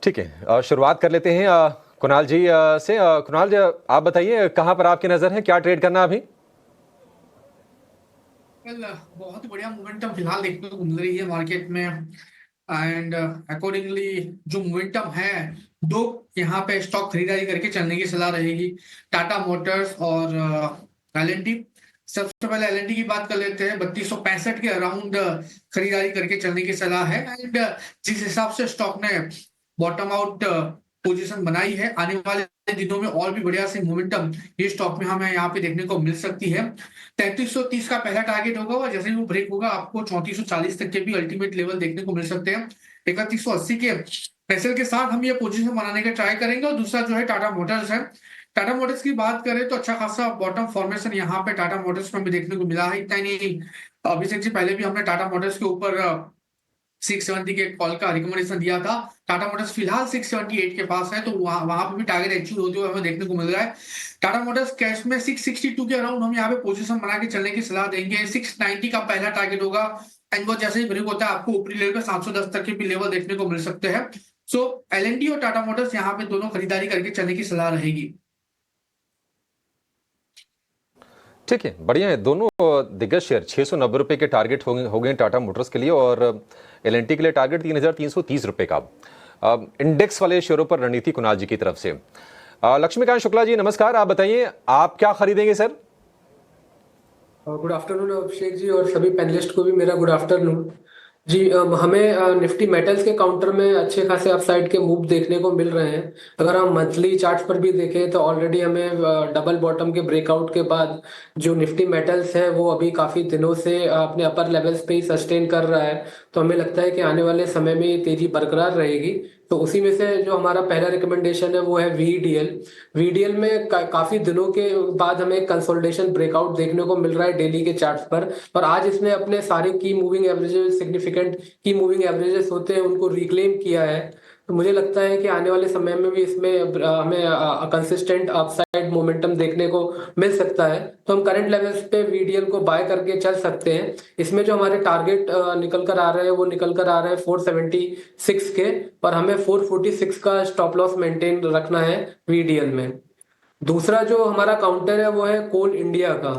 ठीक है, शुरुआत कर लेते हैं कुणाल जी से। कुणाल जी, आप बताइए कहां पर आपकी नजर है, क्या ट्रेड करना अभी? वेल, बहुत ही बढ़िया मोमेंटम फिलहाल देखने को मिल रही है मार्केट में। एंड अकॉर्डिंगली जो मोमेंटम है, दो यहाँ पे स्टॉक खरीदारी करके चलने की सलाह रहेगी, टाटा मोटर्स और एल&टी। सबसे पहले एल&टी की बात कर लेते हैं। 3265 के अराउंड खरीदारी करके चलने की सलाह है। एंड जिस हिसाब से स्टॉक ने बॉटम आउट पोजीशन बनाई है, आने वाले दिनों में और भी बढ़िया सी मोमेंटम ये स्टॉक में हमें यहाँ पे देखने को मिल सकती है। 3330 का पहला टारगेट होगा और जैसे ही वो ब्रेक होगा आपको 3440 तक के भी अल्टीमेट लेवल देखने को मिल सकते हैं। 3180 के प्रेशर के साथ हम ये पोजीशन बनाने का ट्राई करेंगे। और दूसरा जो है टाटा मोटर्स है। टाटा मोटर्स की बात करें तो अच्छा खासा बॉटम फॉर्मेशन यहाँ पे टाटा मोटर्स में भी देखने को मिला है। इतना ही नहीं, अभिषेक जी, पहले भी हमने टाटा मोटर्स के ऊपर 670 के कॉल का रिकमेंडेशन दिया था। टाटा मोटर्स फिलहाल 678 के पास है, तो वहां वहां पे भी टारगेट अचीव होते हुए हमें देखने को मिल रहा है। टाटा मोटर्स कैश में 662 के अराउंड हम यहाँ पे पोजीशन बना के चलने की सलाह देंगे। 690 का पहला टारगेट होगा। एंड वो जैसे ही ब्रेक होता है आपको ऊपरी लेवल पे 710 तक के भी लेवल देखने को मिल सकते हैं। सो एल&टी और टाटा मोटर्स यहाँ पे दोनों खरीदारी करके चलने की सलाह रहेगी। ठीक है, बढ़िया है। दोनों दिग्गज शेयर 690 के टारगेट हो गए टाटा मोटर्स के लिए, और एल&टी के लिए टारगेट 3330 रुपए का। इंडेक्स वाले शेयरों पर रणनीति कुणाल जी की तरफ से। लक्ष्मीकांत शुक्ला जी नमस्कार, आप बताइए आप क्या खरीदेंगे sir? Good afternoon Abhishek ji, और सभी पैनलिस्ट को भी मेरा गुड आफ्टरनून जी। हमें निफ्टी मेटल्स के काउंटर में अच्छे खासे अपसाइड के मूव देखने को मिल रहे हैं। अगर हम मंथली चार्ट्स पर भी देखें तो ऑलरेडी हमें डबल बॉटम के ब्रेकआउट के बाद जो निफ्टी मेटल्स है वो अभी काफ़ी दिनों से अपने अपर लेवल्स पे ही सस्टेन कर रहा है। तो हमें लगता है कि आने वाले समय में ये तेजी बरकरार रहेगी। तो उसी में से जो हमारा पहला रिकमेंडेशन है वो है वीडीएल। वीडीएल में काफी दिनों के बाद हमें कंसोलिडेशन ब्रेकआउट देखने को मिल रहा है डेली के चार्ट्स पर। और आज इसने अपने सारे की मूविंग एवरेजेस, सिग्निफिकेंट की मूविंग एवरेजेस होते हैं, उनको रिक्लेम किया है। तो मुझे लगता है कि आने वाले समय में भी इसमें हमें कंसिस्टेंट अपसाइड मोमेंटम देखने को मिल सकता है। तो हम करंट लेवल्स पे वीडीएल को बाय करके चल सकते हैं। इसमें जो हमारे टारगेट निकल कर आ रहे हैं वो निकल कर आ रहे हैं 476 के, और हमें 446 का स्टॉप लॉस मेंटेन रखना है वीडीएल में। दूसरा जो हमारा काउंटर है वो है कोल इंडिया का।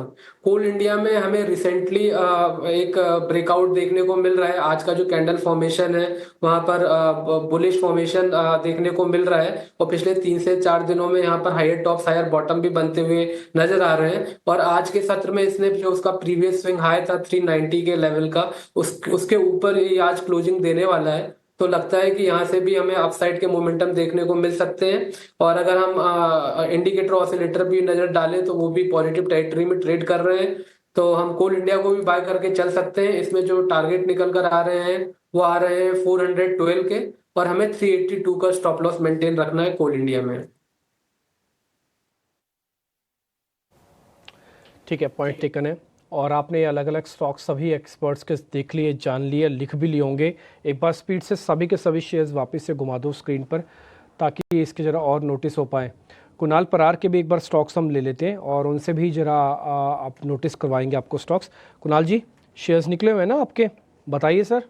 कोल इंडिया में हमें रिसेंटली एक ब्रेकआउट देखने को मिल रहा है। आज का जो कैंडल फॉर्मेशन है वहां पर बुलिश फॉर्मेशन देखने को मिल रहा है, और पिछले 3 से 4 दिनों में यहाँ पर हायर टॉप्स हायर बॉटम भी बनते हुए नजर आ रहे हैं। और आज के सत्र में इसने जो उसका प्रीवियस स्विंग हाई था 390 के लेवल का, उसके ऊपर ये आज क्लोजिंग देने वाला है। तो लगता है कि यहाँ से भी हमें अपसाइड के मोमेंटम देखने को मिल सकते हैं। और अगर हम इंडिकेटर ऑसिलेटर भी नजर डालें तो वो भी पॉजिटिव टेरिटरी में ट्रेड कर रहे हैं। तो हम कोल इंडिया को भी बाय करके चल सकते हैं। इसमें जो टारगेट निकल कर आ रहे हैं वो आ रहे हैं 412 के, और हमें 382 का स्टॉप लॉस मेंटेन रखना है कोल इंडिया में। ठीक है, पॉइंट टेकन है। और आपने अलग अलग स्टॉक सभी एक्सपर्ट्स के देख लिए, जान लिए, लिख भी लिए होंगे। एक बार स्पीड से सभी के सभी शेयर्स वापस से घुमा दो स्क्रीन पर, ताकि इसके ज़रा और नोटिस हो पाए। कुणाल परार के भी एक बार स्टॉक्स हम ले लेते हैं और उनसे भी ज़रा आप नोटिस करवाएंगे आपको स्टॉक्स। कुणाल जी, शेयर्स निकले हुए हैं ना आपके, बताइए सर।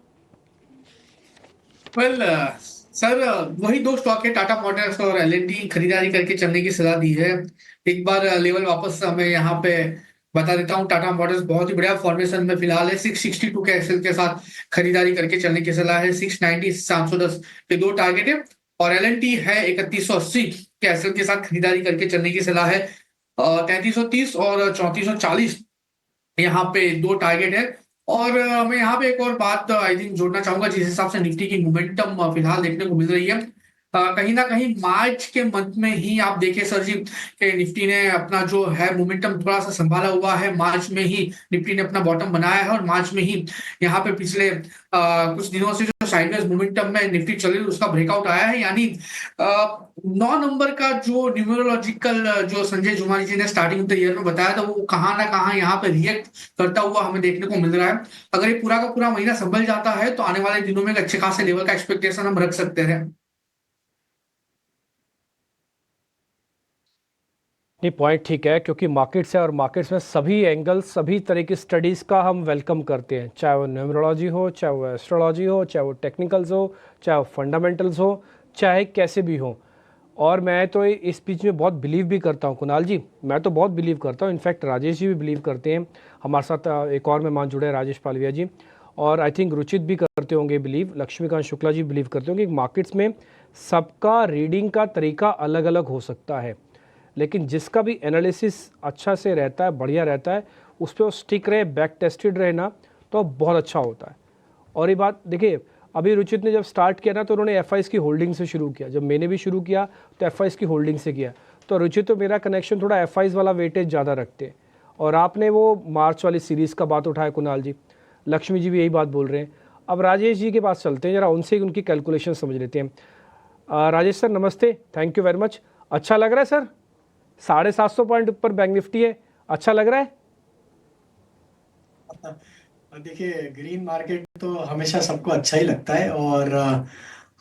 वेल सर, वही दो स्टॉक है, टाटा मोटर्स और एल&टी, खरीदारी करके चलने की सलाह दी है। एक बार लेवल वापस हमें यहाँ पे बता देता हूँ। टाटा मोटर्स बहुत ही बढ़िया फॉर्मेशन में फिलहाल है। 662 के एक्सेल के साथ खरीदारी करके चलने की सलाह है। 690 710 के दो टारगेट है। और एल&टी है 3180 के एक्सेल के साथ खरीदारी करके चलने की सलाह है। 3330 और 3440 यहाँ पे दो टारगेट है। और मैं यहाँ पे एक और बात आई थिंक जोड़ना चाहूंगा। जिस हिसाब से निफ्टी की मोमेंटम फिलहाल देखने को मिल रही है, कहीं ना कहीं मार्च के मंथ में ही आप देखें सर जी कि निफ्टी ने अपना जो है मोमेंटम थोड़ा सा संभाला हुआ है। मार्च में ही निफ्टी ने अपना बॉटम बनाया है, और मार्च में ही यहाँ पे पिछले कुछ दिनों से जो साइडवेज मोमेंटम में निफ्टी चल रही है उसका ब्रेकआउट आया है। यानी 9 नंबर का जो न्यूमरोलॉजिकल जो संजय जुमानी जी ने स्टार्टिंग ऑफ द ईयर में बताया था, वो कहाँ ना कहाँ यहाँ पे रिएक्ट करता हुआ हमें देखने को मिल रहा है। अगर ये पूरा का पूरा महीना संभल जाता है तो आने वाले दिनों में एक अच्छे खासे लेवल का एक्सपेक्टेशन हम रख सकते हैं। नहीं, पॉइंट ठीक है, क्योंकि मार्केट्स है और मार्केट्स में सभी एंगल, सभी तरह की स्टडीज़ का हम वेलकम करते हैं, चाहे वो न्यूमरोलॉजी हो, चाहे वो एस्ट्रोलॉजी हो, चाहे वो टेक्निकल्स हो, चाहे वो फंडामेंटल्स हो, चाहे कैसे भी हो। और मैं तो इस बीच में बहुत बिलीव भी करता हूँ कुणाल जी, मैं तो बहुत बिलीव करता हूँ, इनफैक्ट राजेश जी भी बिलीव करते हैं। हमारे साथ एक और मेहमान जुड़े हैं, राजेश पालविया जी, और आई थिंक रुचित भी करते होंगे बिलीव, लक्ष्मीकांत शुक्ला जी बिलीव करते होंगे कि मार्केट्स में सबका रीडिंग का तरीका अलग अलग हो सकता है, लेकिन जिसका भी एनालिसिस अच्छा से रहता है, बढ़िया रहता है, उस पर वो स्टिक रहे, बैक टेस्टेड रहे ना, तो बहुत अच्छा होता है। और ये बात देखिए, अभी रुचित ने जब स्टार्ट किया ना तो उन्होंने एफ की होल्डिंग से शुरू किया, जब मैंने भी शुरू किया तो एफ की होल्डिंग से किया। तो रुचित तो मेरा कनेक्शन थोड़ा एफ वाला वेटेज ज़्यादा रखते हैं। और आपने वो मार्च वाली सीरीज़ का बात उठाया कुणाल जी, लक्ष्मी जी भी यही बात बोल रहे हैं। अब राजेश जी के पास चलते हैं, ज़रा उनसे ही उनकी कैलकुलेशन समझ लेते हैं। राजेश सर नमस्ते, थैंक यू वेरी मच। अच्छा लग रहा है सर, 750 पॉइंट ऊपर बैंक निफ्टी है, अच्छा लग रहा है? देखिए, ग्रीन मार्केट तो हमेशा सबको अच्छा ही लगता है, और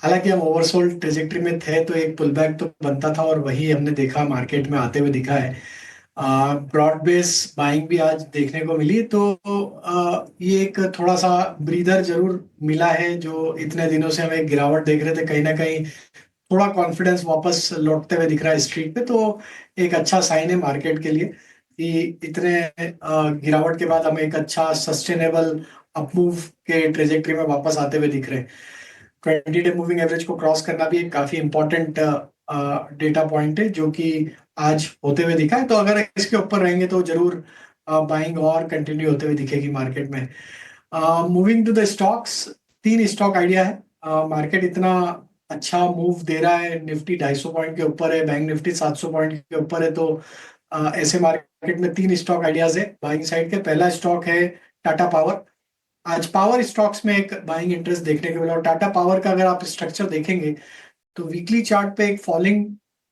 हालांकि हम ओवरसोल्ड ट्रेजेक्टरी में थे तो एक पुल बैक तो बनता था, और वही हमने देखा मार्केट में आते हुए दिखा है। ब्रॉड बेस बाइंग भी आज देखने को मिली, तो ये एक थोड़ा सा ब्रीदर जरूर मिला है। जो इतने दिनों से हम एक गिरावट देख रहे थे, कहीं ना कहीं थोड़ा कॉन्फिडेंस वापस लौटते हुए दिख रहा है स्ट्रीट पे, तो एक अच्छा साइन है मार्केट के लिए कि इतने गिरावट के बाद हम एक अच्छा सस्टेनेबल अपमूव के ट्रेजेक्टरी में वापस आते हुए दिख रहे हैं। 20 डे मूविंग एवरेज को क्रॉस करना भी एक काफी इंपॉर्टेंट डेटा पॉइंट है, जो कि आज होते हुए दिखा है। तो अगर इसके ऊपर रहेंगे तो जरूर बाइंग और कंटिन्यू होते हुए दिखेगी मार्केट में। Moving to the stocks, 3 stock idea है। मार्केट इतना अच्छा मूव दे रहा है, निफ्टी 250 पॉइंट के ऊपर है, बैंक निफ्टी 700 पॉइंट के ऊपर है, तो ऐसे मार्केट में 3 स्टॉक आइडियाज है बाइंग साइड के। पहला स्टॉक है टाटा पावर। आज पावर स्टॉक्स में एक बाइंग इंटरेस्ट देखने को मिला, और टाटा पावर का अगर आप स्ट्रक्चर देखेंगे तो वीकली चार्ट पे एक फॉलिंग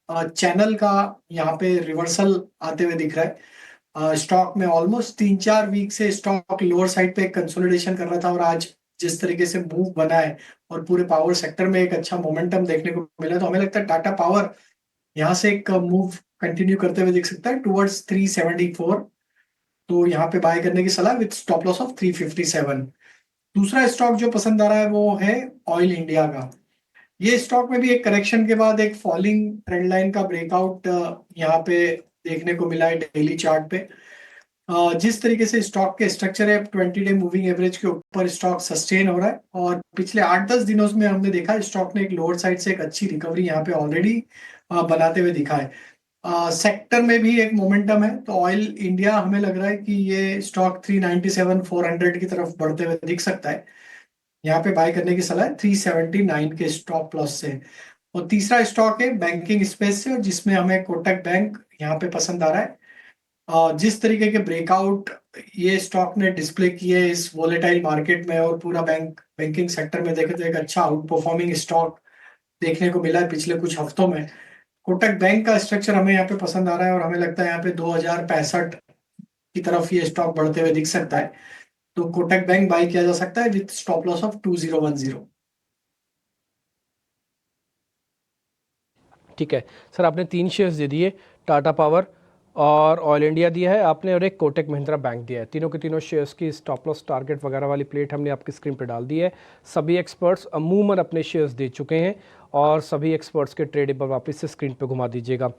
चैनल का यहाँ पे रिवर्सल आते हुए दिख रहा है। स्टॉक में ऑलमोस्ट 3-4 वीक से स्टॉक लोअर साइड पे एक कंसोलिडेशन कर रहा था, और आज जिस तरीके से मूव बना है और पूरे पावर सेक्टर में एक अच्छा मोमेंटम देखने को मिला, तो हमें लगता है टाटा पावर यहाँ से एक मूव कंटिन्यू करते हुए दिख सकता है टुवर्ड्स 374। तो यहाँ पे बाय करने की सलाह विद स्टॉप लॉस ऑफ 357। दूसरा स्टॉक जो पसंद आ रहा है वो है ऑयल इंडिया का। ये स्टॉक में भी एक करेक्शन के बाद एक फॉलिंग ट्रेंड लाइन का ब्रेकआउट यहाँ पे देखने को मिला है डेली चार्ट पे। जिस तरीके से स्टॉक के स्ट्रक्चर है, 20 डे मूविंग एवरेज के ऊपर स्टॉक सस्टेन हो रहा है, और पिछले 8-10 दिनों में हमने देखा स्टॉक ने एक लोअर साइड से एक अच्छी रिकवरी यहाँ पे ऑलरेडी बनाते हुए दिखा है। सेक्टर में भी एक मोमेंटम है, तो ऑयल इंडिया हमें लग रहा है कि ये स्टॉक 397-400 की तरफ बढ़ते हुए दिख सकता है। यहाँ पे बाय करने की सलाह है 379 के स्टॉप लॉस से। और तीसरा स्टॉक है बैंकिंग स्पेस से, और जिसमें हमें कोटक बैंक यहाँ पे पसंद आ रहा है। जिस तरीके के ब्रेकआउट ये स्टॉक ने डिस्प्ले किए इस वोलेटाइल मार्केट में, और पूरा बैंकिंग सेक्टर में देखे तो एक अच्छा आउट परफॉर्मिंग स्टॉक देखने को मिला है पिछले कुछ हफ्तों में। कोटक बैंक का स्ट्रक्चर हमें यहाँ पे पसंद आ रहा है, और हमें लगता है यहाँ पे 2065 की तरफ ये स्टॉक बढ़ते हुए दिख सकता है। तो कोटक बैंक बाय किया जा सकता है विद स्टॉप लॉस ऑफ 2010। ठीक है सर, आपने 3 शेयर्स दे दिए, टाटा पावर और ऑयल इंडिया दिया है आपने, और एक कोटक महिंद्रा बैंक दिया है। तीनों के तीनों शेयर्स की स्टॉप लॉस टारगेट वगैरह वाली प्लेट हमने आपकी स्क्रीन पर डाल दी है। सभी एक्सपर्ट्स अमूमन अपने शेयर्स दे चुके हैं, और सभी एक्सपर्ट्स के ट्रेड पर वापस से स्क्रीन पर घुमा दीजिएगा।